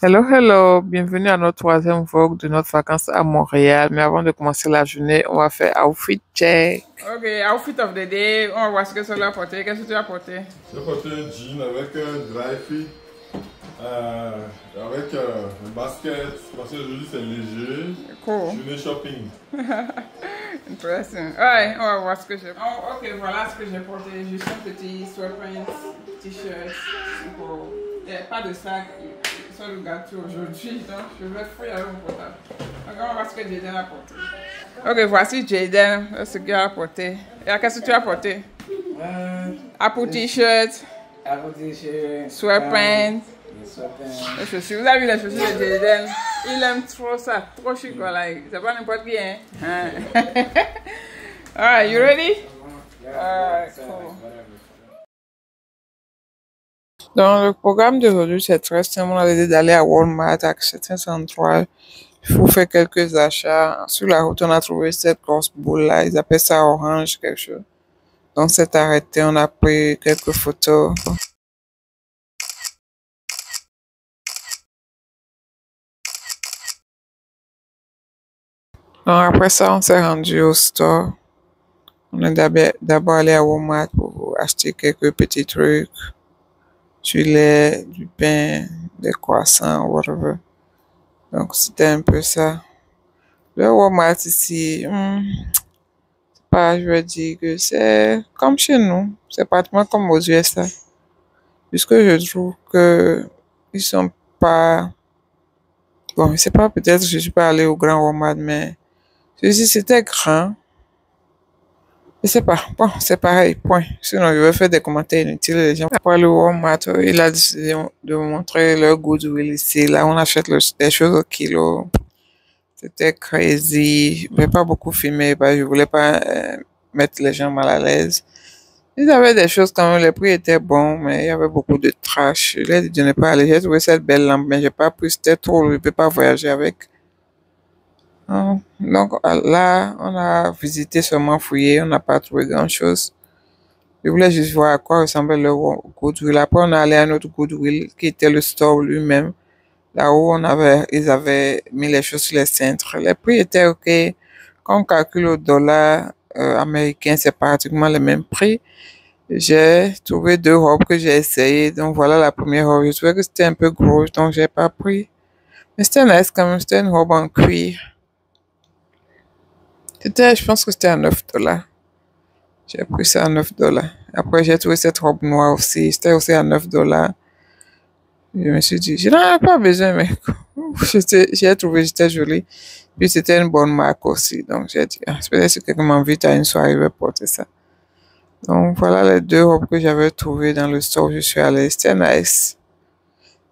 Hello, hello, bienvenue à notre troisième vlog de notre vacances à Montréal. Mais avant de commencer la journée, on va faire outfit check. Ok, outfit of the day. On va voir ce que ça a apporté. Qu'est-ce que tu as apporté? J'ai porté un jean avec un dry fit, avec un basket, parce que aujourd'hui c'est léger. Cool. Journée shopping. Intéressant. Ouais, on va voir ce que j'ai. Oh, ok, voilà ce que j'ai porté. Juste un petit sweatpants, t-shirt. Pas de sac. Sur le gâteau aujourd'hui, donc je vais fouiller avec mon portable. Donc on va voir ce que Jaden a porté. Ok, voici Jaden, ce qu'il a apporté. Et qu'est-ce que tu as apporté? Apple t-shirt, sweatpants, les chaussures. Vous avez vu les chaussures de Jaden? Il aime trop ça, trop chic. Like, c'est pas n'importe qui, hein? Alright, you ready? Alright, cool. Dans le programme d'aujourd'hui, c'est très simple. On a l'idée d'aller à Walmart, à certains endroits. Il faut faire quelques achats. Sur la route, on a trouvé cette grosse boule-là. Ils appellent ça orange, quelque chose. Donc, on s'est arrêté. On a pris quelques photos. Donc, après ça, on s'est rendu au store. On est d'abord allé à Walmart pour acheter quelques petits trucs. Du lait, du pain, des croissants, whatever. Donc, c'était un peu ça. Le Walmart ici, c'est pas, je veux dire que c'est comme chez nous. C'est pratiquement comme aux USA. Puisque je trouve que ils sont pas, bon, je sais pas, peut-être je suis pas allé au grand Walmart, mais celui-ci c'était grand. Je sais pas, bon, c'est pareil, point. Sinon, je vais faire des commentaires inutiles. Les gens, après le Walmart, il a décidé de me montrer leur Goodwill ici. Là, on achète des choses au kilo. C'était crazy. Je vais pas beaucoup filmer parce que je voulais pas mettre les gens mal à l'aise. Ils avaient des choses quand même, les prix étaient bons, mais il y avait beaucoup de trash. Je l'ai dit de ne pas aller. J'ai trouvé cette belle lampe, mais j'ai pas pris, c'était trop lourd, je peux pas voyager avec. Donc là, on a visité seulement fouillé, on n'a pas trouvé grand-chose. Je voulais juste voir à quoi ressemblait le Goodwill. Après, on est allé à un autre Goodwill qui était le store lui-même. Là où ils avaient mis les choses sur les cintres. Les prix étaient OK. Quand on calcule au dollar américain, c'est pratiquement le même prix. J'ai trouvé deux robes que j'ai essayées. Donc voilà la première robe. Je trouvais que c'était un peu gros, donc j'ai pas pris. Mais c'était nice quand même. C'était une robe en cuir. Je pense que c'était à 9 dollars. J'ai pris ça à 9 dollars. Après, j'ai trouvé cette robe noire aussi. C'était aussi à 9 dollars. Je me suis dit, je n'en ai pas besoin, mais j'ai trouvé, j'étais jolie. Puis c'était une bonne marque aussi. Donc j'ai dit, peut-être si quelqu'un m'invite à une soirée, je vais porter ça. Donc voilà les deux robes que j'avais trouvées dans le store où je suis allée. C'était nice.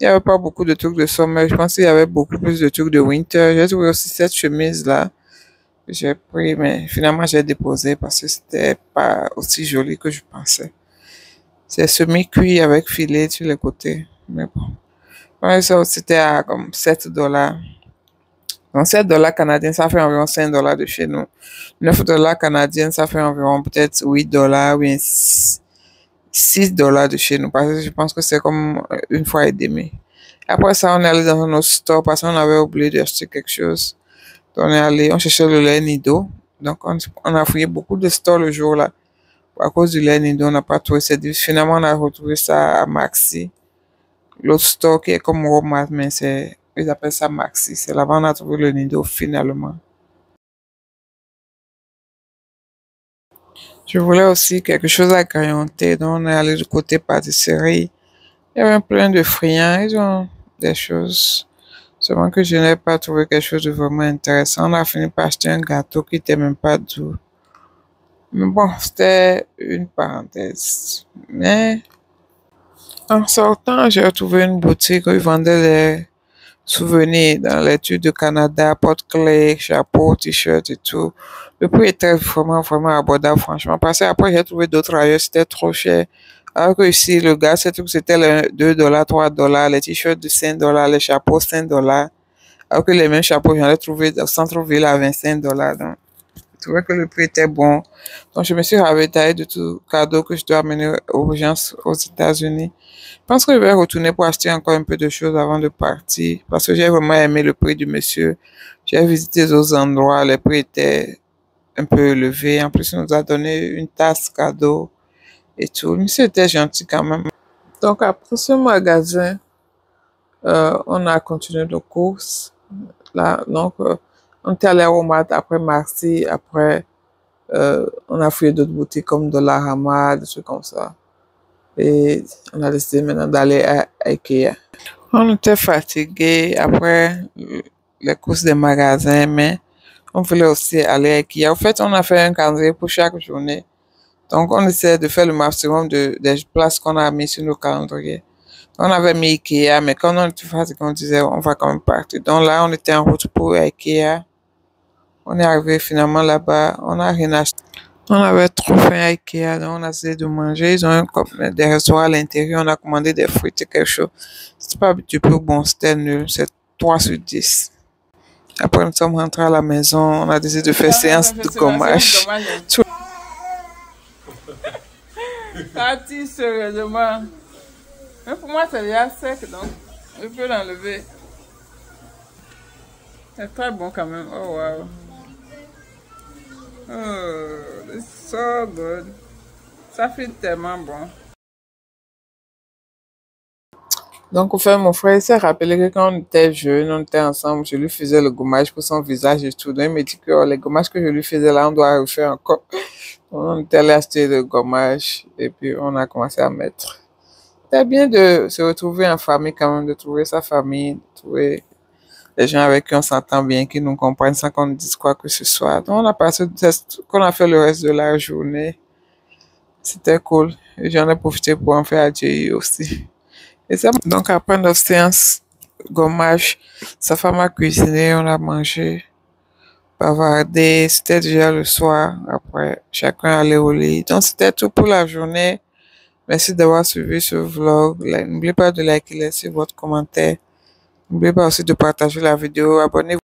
Il n'y avait pas beaucoup de trucs de summer. Je pense qu'il y avait beaucoup plus de trucs de winter. J'ai trouvé aussi cette chemise-là que j'ai pris, mais finalement j'ai déposé parce que c'était pas aussi joli que je pensais. C'est semi-cuir avec filet sur les côtés. Mais bon. Ouais, ça, c'était à comme 7 dollars. Donc 7 dollars canadiens, ça fait environ 5 dollars de chez nous. 9 dollars canadiens, ça fait environ peut-être 8 dollars, oui, 6 dollars de chez nous. Parce que je pense que c'est comme une fois et demie. Après ça, on est allé dans un autre store parce qu'on avait oublié d'acheter quelque chose. Donc on est allé, on cherchait le lait Nido. Donc on a fouillé beaucoup de stores le jour-là. À cause du lait Nido, on n'a pas trouvé cette. Finalement, on a retrouvé ça à Maxi. L'autre store qui est comme Walmart, mais ils appellent ça Maxi. C'est là-bas on a trouvé le Nido finalement. Je voulais aussi quelque chose à grignoter, donc on est allé du côté pâtisserie. Il y avait plein de friands, ils ont des choses. Seulement que je n'ai pas trouvé quelque chose de vraiment intéressant. On a fini par acheter un gâteau qui n'était même pas doux. Mais bon, c'était une parenthèse. Mais en sortant, j'ai retrouvé une boutique où ils vendaient des souvenirs dans les tubes de Canada, porte-clés, chapeaux, t-shirts et tout. Le prix était vraiment, vraiment abordable, franchement. Parce que après, j'ai trouvé d'autres ailleurs, c'était trop cher. Alors que ici, le gars, c'était le 2 dollars, 3 dollars, les t-shirts de 5 dollars, les chapeaux 5 dollars. Alors que les mêmes chapeaux, j'en ai trouvé au centre-ville à 25 dollars. Donc, je trouvais que le prix était bon. Donc, je me suis ravitaillée de tout cadeau que je dois amener aux gens aux États-Unis. Je pense que je vais retourner pour acheter encore un peu de choses avant de partir parce que j'ai vraiment aimé le prix du monsieur. J'ai visité d'autres endroits, les prix étaient un peu élevés. En plus, il nous a donné une tasse cadeau et tout. Le monsieur était gentil quand même. Donc, après ce magasin, on a continué nos courses. Là, donc, on était allé à Walmart, après Marcy, après, on a fouillé d'autres boutiques comme Dollarama, des trucs comme ça. Et on a décidé maintenant d'aller à Ikea. On était fatigués après les courses des magasins, mais on voulait aussi aller à Ikea. En fait, on a fait un calendrier pour chaque journée. Donc, on essaie de faire le maximum des places qu'on a mis sur nos calendriers. On avait mis Ikea, mais quand on était fatigué, on disait on va quand même partir. Donc là, on était en route pour Ikea. On est arrivé finalement là-bas. On n'a rien acheté. On avait trop faim à Ikea, donc on a essayé de manger. Ils ont des restaurants à l'intérieur. On a commandé des frites et quelque chose. C'était pas du tout bon, c'était nul. C'est 3 sur 10. Après, nous sommes rentrés à la maison. On a décidé de faire séance de gommage. Parti sérieusement. Mais pour moi, c'est déjà sec, donc je peux l'enlever. C'est très bon quand même. Oh wow. Oh, it's so good. Ça fait tellement bon. Donc, au fait, mon frère s'est rappelé que quand on était jeunes, on était ensemble, je lui faisais le gommage pour son visage et tout. Donc, il me dit que les gommages que je lui faisais là, on doit refaire encore. On était allé acheter le gommage et puis on a commencé à mettre. C'est bien de se retrouver en famille quand même, de trouver sa famille, de trouver les gens avec qui on s'entend bien, qui nous comprennent sans qu'on nous dise quoi que ce soit. Donc, on a passé, qu'on a fait le reste de la journée. C'était cool. Et j'en ai profité pour en faire à Jay aussi. Et ça, donc après notre séance gommage, sa femme a cuisiné, on a mangé, bavardé. C'était déjà le soir. Après, chacun allait au lit. Donc, c'était tout pour la journée. Merci d'avoir suivi ce vlog. N'oubliez pas de liker, laisser votre commentaire. N'oubliez pas aussi de partager la vidéo. Abonnez-vous.